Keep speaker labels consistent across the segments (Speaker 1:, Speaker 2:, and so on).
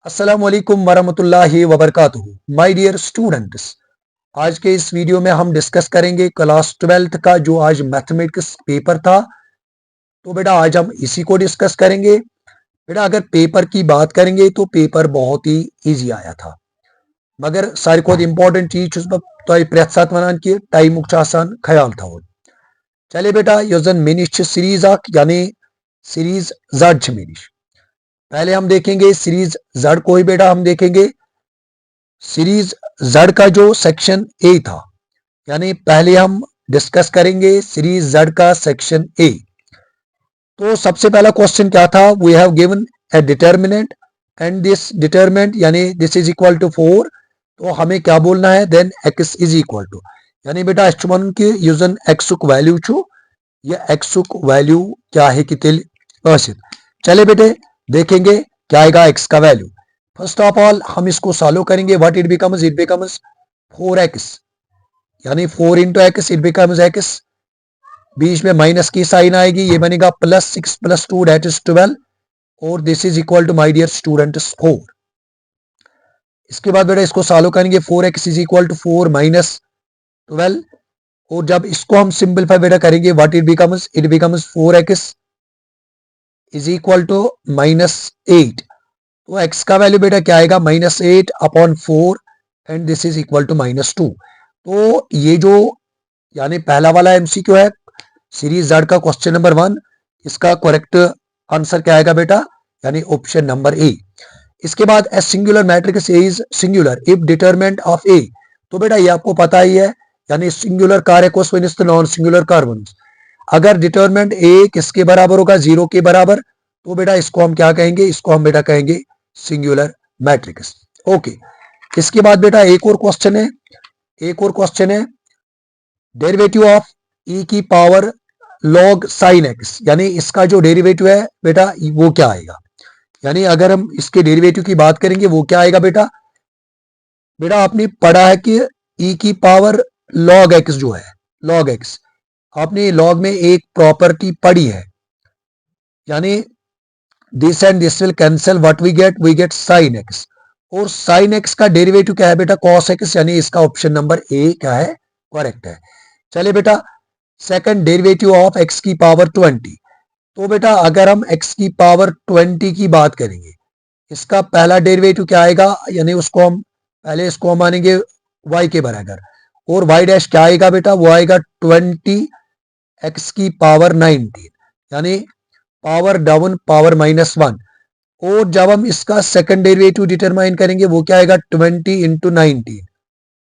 Speaker 1: अस्सलाम वालेकुम वरहमतुल्लाहि वबरकातुहू। माय डियर स्टूडेंट्स, आज के इस वीडियो में हम डिस्कस करेंगे क्लास 12th का जो आज मैथमेटिक्स पेपर था। तो बेटा आज हम इसी को डिस्कस करेंगे। बेटा अगर पेपर की बात करेंगे तो पेपर बहुत ही इजी आया था, मगर सारी खोद इम्पोर्टेंट चीज तो प्रेथ साथ वनान कि टाइम ख्याल थवन। चले बेटा यह जन मे निश सीरीज यानी सीरीज जड मे निश। पहले हम देखेंगे सीरीज जड को ही बेटा हम देखेंगे। सीरीज जेड का जो सेक्शन ए था, यानी पहले हम डिस्कस करेंगे सीरीज जेड का सेक्शन ए। तो सबसे पहला क्वेश्चन क्या था? We have given a determinant and this determinant यानी दिस इज इक्वल टू 4। तो हमें क्या बोलना है? Then x is equal to, यानी बेटा अस वन कि युजन एक्सुक वैल्यू छु, ये एक्सुक वैल्यू क्या है कि तेल आसित। चले बेटे देखेंगे क्या आएगा एक्स का वैल्यू। फर्स्ट ऑफ ऑल हम इसको सॉल्व करेंगे। व्हाट इट बिकम्स 4x, यानी 4 into x it becomes x. बीच में माइनस की साइन आएगी, ये बनेगा प्लस 6 प्लस 2 दैट इज 12। और this is equal to my dear students 4। इसके बाद बेटा इसको सॉल्व करेंगे। 4x is equal to 4 minus 12। और जब इसको हम सिंपलीफाई बेटा करेंगे, what it becomes 4x is equal to minus 8। तो x का वैल्यू बेटा क्या आएगा? Minus 8 upon 4 and this is equal to minus 2। तो ये जो यानी पहला वाला एमसीक्यू है सीरीज जेड का क्वेश्चन नंबर 1, इसका करेक्ट आंसर क्या आएगा बेटा? यानी ऑप्शन नंबर ए। इसके बाद a singular matrix A is singular if determinant of A. तो बेटा ये आपको पता ही है, यानी सिंगुलर कारक नॉन सिंगुलर कार्बन। अगर डिटरमिनेंट ए किसके बराबर होगा? 0 के बराबर, तो बेटा इसको हम क्या कहेंगे? इसको हम बेटा कहेंगे सिंगुलर मैट्रिक्स। ओके, इसके बाद बेटा एक और क्वेश्चन है, डेरिवेटिव ऑफ ई की पावर लॉग साइन एक्स, यानी इसका जो डेरिवेटिव है बेटा वो क्या आएगा? यानी अगर हम इसके डेरिवेटिव की बात करेंगे वो क्या आएगा बेटा? बेटा आपने पढ़ा है कि ई की पावर लॉग एक्स जो है, लॉग एक्स, आपने लॉग में एक प्रॉपर्टी पढ़ी है, यानी this and this will cancel, what we get sine x. और साइन एक्स का डेरिवेटिव क्या है बेटा? कॉस एक्स, यानी इसका ऑप्शन नंबर ए क्या है? करेक्ट है। चलिए बेटा सेकंड डेरिवेटिव ऑफ एक्स की पावर 20। तो बेटा अगर हम एक्स की पावर 20 की बात करेंगे, इसका पहला डेरिवेटिव क्या आएगा? यानी उसको हम पहले इसको हम मानेंगे y के बराबर, और y डैश क्या आएगा बेटा? वो आएगा 20 एक्स की पावर 19, यानी पावर डाउन पावर -1। और जब हम इसका सेकंड डेरिवेटिव डिटरमाइन करेंगे वो क्या आएगा? 20 इंटू 19,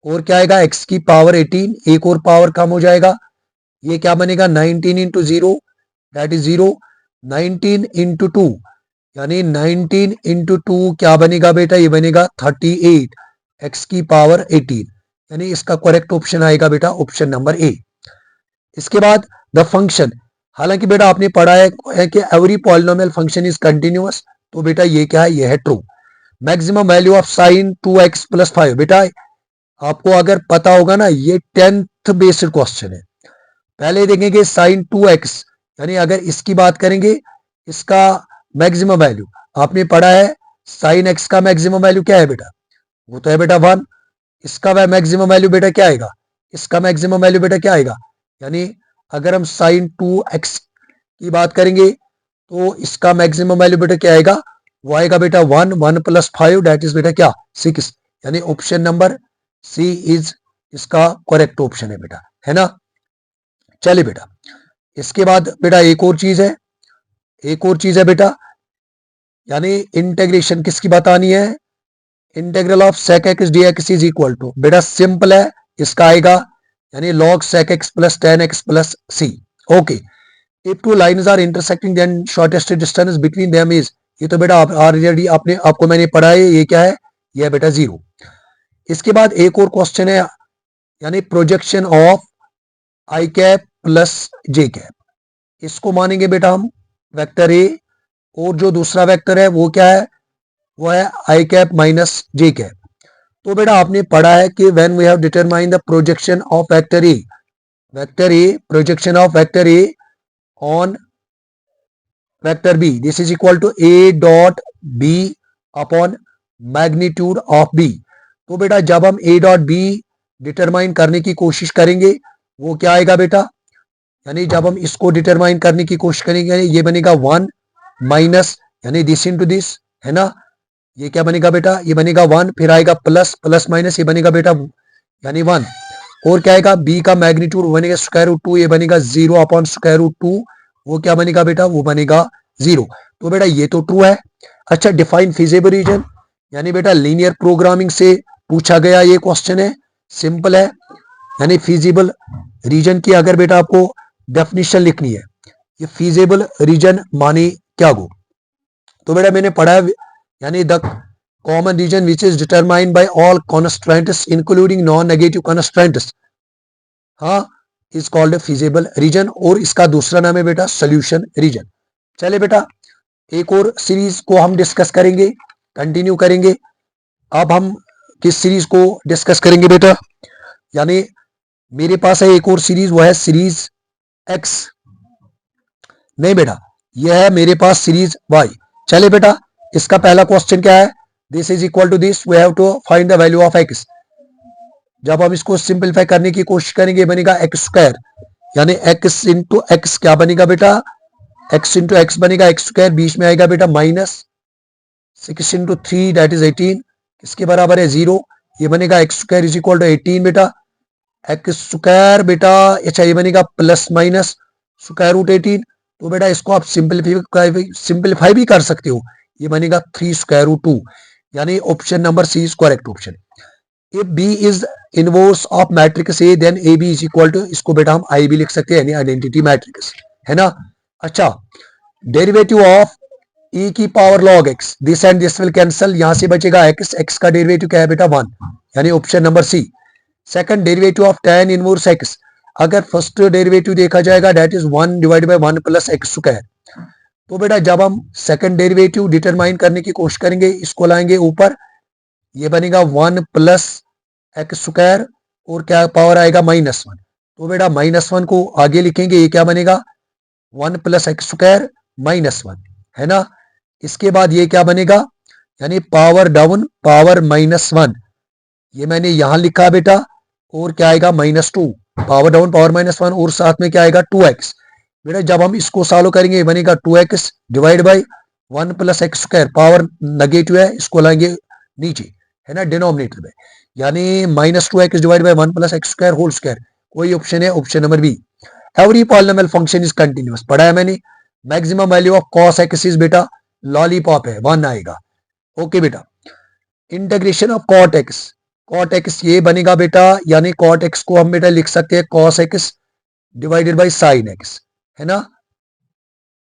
Speaker 1: और क्या आएगा? एक्स की पावर 18, एक और पावर कम हो जाएगा, ये क्या बनेगा? 19 इंटू 0 दैट इज 0। 19 इंटू 2, यानी 19 इंटू 2 क्या बनेगा बेटा? ये बनेगा 38 एक्स की पावर 18, यानी इसका करेक्ट ऑप्शन आएगा बेटा ऑप्शन नंबर ए। इसके बाद द फंक्शन, हालांकि बेटा आपने पढ़ा है कि every polynomial function is continuous, तो बेटा ये क्या है? ये है true. Maximum value of sine 2x plus 5, बेटा आपको अगर पता होगा ना, ये 10th बेस्ड क्वेश्चन है। पहले देखेंगे साइन 2x, यानी अगर इसकी बात करेंगे, इसका मैक्सिमम वैल्यू आपने पढ़ा है, साइन x का मैक्सिमम वैल्यू क्या है बेटा? वो तो है बेटा 1। इसका मैक्सिमम वैल्यू बेटा क्या आएगा? इसका मैक्सिमम वैल्यू बेटा क्या आएगा? यानी अगर हम साइन 2x की बात करेंगे तो इसका मैक्सिमम वैल्यू बेटा क्या आएगा? वो आएगा बेटा 1 प्लस 5 दैट इज बेटा क्या? 6, यानी ऑप्शन नंबर सी इज इसका करेक्ट ऑप्शन है बेटा, है ना। चलिए बेटा इसके बाद बेटा एक और चीज है बेटा, यानी इंटेग्रेशन किसकी बतानी है? Integral of sec x dx is equal to, बेटा सिंपल है, इसका आएगा यानी log sec x plus 10x plus c। Okay, if two lines are intersecting then shortest distance between them is, ये तो बेटा ऑलरेडी आपको मैंने पढ़ा है, ये क्या है? ये है बेटा 0। इसके बाद एक और क्वेश्चन है, यानी projection of I cap plus J cap, इसको मानेंगे बेटा हम वेक्टर ए, और जो दूसरा वेक्टर है वो क्या है? वो है I cap minus J cap. तो बेटा आपने पढ़ा है कि when we have determine the projection of vector A, projection of vector A on vector B, this is equal to A dot B upon magnitude of B. तो बेटा जब हम ए डॉट बी डिटरमाइन करने की कोशिश करेंगे वो क्या आएगा बेटा, यानी जब हम इसको डिटरमाइन करने की कोशिश करेंगे ये बनेगा 1 माइनस यानी दिस इंटू दिस, है ना। ये क्या बनेगा बेटा, ये बनेगा 1, फिर आएगा प्लस प्लस माइनस, ये बनेगा बेटा यानी 1, और क्या आएगा बी का मैग्नीट्यूड बनेगा स्क्वायर रूट 2, ये बनेगा 0 अपॉन स्क्वायर रूट 2, वो क्या बनेगा बेटा, वो बनेगा 0। तो बेटा ये तो ट्रू है। अच्छा, डिफाइन फिजिबल रीजन, यानी बेटा लीनियर प्रोग्रामिंग से पूछा गया ये क्वेश्चन है, सिंपल है। यानी फिजिबल रीजन की अगर बेटा आपको डेफिनेशन लिखनी है, ये फिजिबल रीजन माने क्या गो, तो बेटा मैंने पढ़ा है यानी the common region which is determined by all constraints including non negative constraints, हाँ, इज कॉल्ड फिजिबल रीजन, और इसका दूसरा नाम है बेटा सोल्यूशन रीजन। चले बेटा एक और सीरीज को हम डिस्कस करेंगे, कंटिन्यू करेंगे। अब हम किस सीरीज को डिस्कस करेंगे बेटा, यानी मेरे पास है एक और सीरीज, वो है सीरीज एक्स, नहीं बेटा यह है मेरे पास सीरीज वाई। चले बेटा इसका पहला क्वेश्चन क्या है, this is equal to this, we have to find the value of X. जब हम इसको सिंपलीफाई करने की कोशिश करेंगे बनेगा एक्स स्क्वायर, यानी एक्स इंटू एक्स क्या बनेगा बेटा, एक्स इंटू एक्स बनेगा एक्स स्क्वायर, बीच में आएगा बेटा माइनस 6 इंटू 3 दैट इज 18, किसके बराबर है 0, ये बनेगा X square is equal to 18 बेटा, एक्स स्क्वायर बेटा, अच्छा ये बनेगा प्लस माइनस स्क्वायर रूट 18। तो बेटा इसको आप सिंपलीफाई भी कर सकते हो, ये बनेगा 3 स्क्वायर रूट 2, यानी option number C is correct option. If B is inverse of matrix A then A B is equal to, इसको बेटा हम आई भी लिख सकते हैं यानी आइडेंटिटी मैट्रिक्स, है ना। अच्छा, डेरिवेटिव ऑफ e की power log x, this and this will cancel, यहां से बचेगा x, x का डेरिवेटिव क्या है बेटा 1, यानी option number C. Second derivative of tan inverse x, अगर फर्स्ट डेरिवेटिव देखा जाएगा that is 1 divide by 1 plus X square. तो बेटा जब हम सेकंड डेरिवेटिव डिटरमाइन करने की कोशिश करेंगे इसको लाएंगे ऊपर, ये बनेगा 1 प्लस एक्स स्क्वायर और क्या पावर आएगा -1। तो बेटा -1 को आगे लिखेंगे, ये क्या बनेगा 1 प्लस एक्स स्क्वायर -1, है ना। इसके बाद ये क्या बनेगा, यानी पावर डाउन पावर -1, ये मैंने यहां लिखा बेटा, और क्या आएगा -2, पावर डाउन पावर -1, और साथ में क्या आएगा 2x। बेटा जब हम इसको सॉल्व करेंगे बनेगा 2x divide by 1 plus X square, power negative है इसको लाएंगे नीचे, है ना, डिनोमिनेटर में, यानी -2x divide by 1 plus X square whole square, कोई ऑप्शन है option number B. Every polynomial function is continuous, पढ़ा है मैंने। Maximum value of cos x is बेटा लॉलीपॉप है 1 आएगा, ओके बेटा। इंटीग्रेशन ऑफ cot x ये बनेगा बेटा, यानी cot x को हम बेटा लिख सकते हैं cos x divided by sin x, है ना।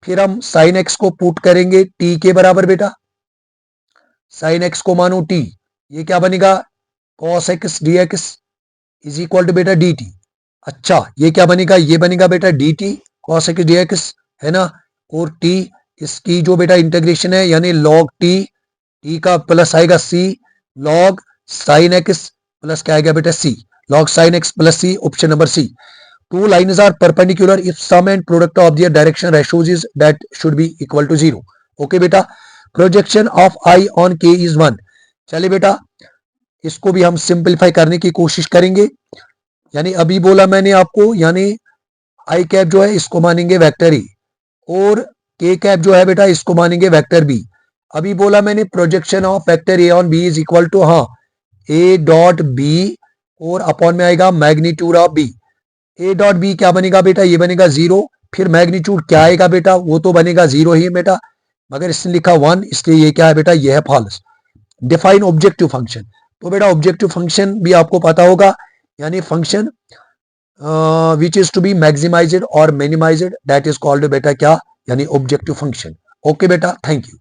Speaker 1: फिर हम sin x को पुट करेंगे t के बराबर बेटा, sin x को मानो t, ये क्या बनेगा cos x dx is equal to बेटा dt। अच्छा ये क्या बनेगा, ये बनेगा बेटा dt cos x dx, है ना, और t इसकी जो बेटा इंटीग्रेशन है यानी log t का प्लस आएगा c log sin x plus क्या आएगा बेटा c log sin x plus c, option number C. Two lines are perpendicular if sum and product of their direction ratios is that should be equal to 0, okay बेटा। Projection of i on k is 1, चलिए बेटा इसको भी हम simplify करने की कोशिश करेंगे, यानी अभी बोला मैंने आपको, यानी आई कैप जो है इसको मानेंगे वेक्टर ए, और के कैप जो है बेटा इसको मानेंगे वेक्टर बी। अभी बोला मैंने projection of vector A on B is equal to, हाँ, ए डॉट बी और अपॉन में आएगा magnitude of B. A dot B क्या बनेगा बेटा, ये बनेगा 0, फिर मैग्नीट्यूड क्या आएगा बेटा, वो तो बनेगा 0 ही बेटा, मगर इसने लिखा 1 इसलिए ये क्या है बेटा, ये है फॉल्स। डिफाइन ऑब्जेक्टिव फंक्शन, तो बेटा ऑब्जेक्टिव फंक्शन भी आपको पता होगा, यानी function which is to be maximized और मिनिमाइज्ड दैट इज कॉल्ड बेटा क्या, यानी ऑब्जेक्टिव फंक्शन, ओके बेटा, थैंक यू।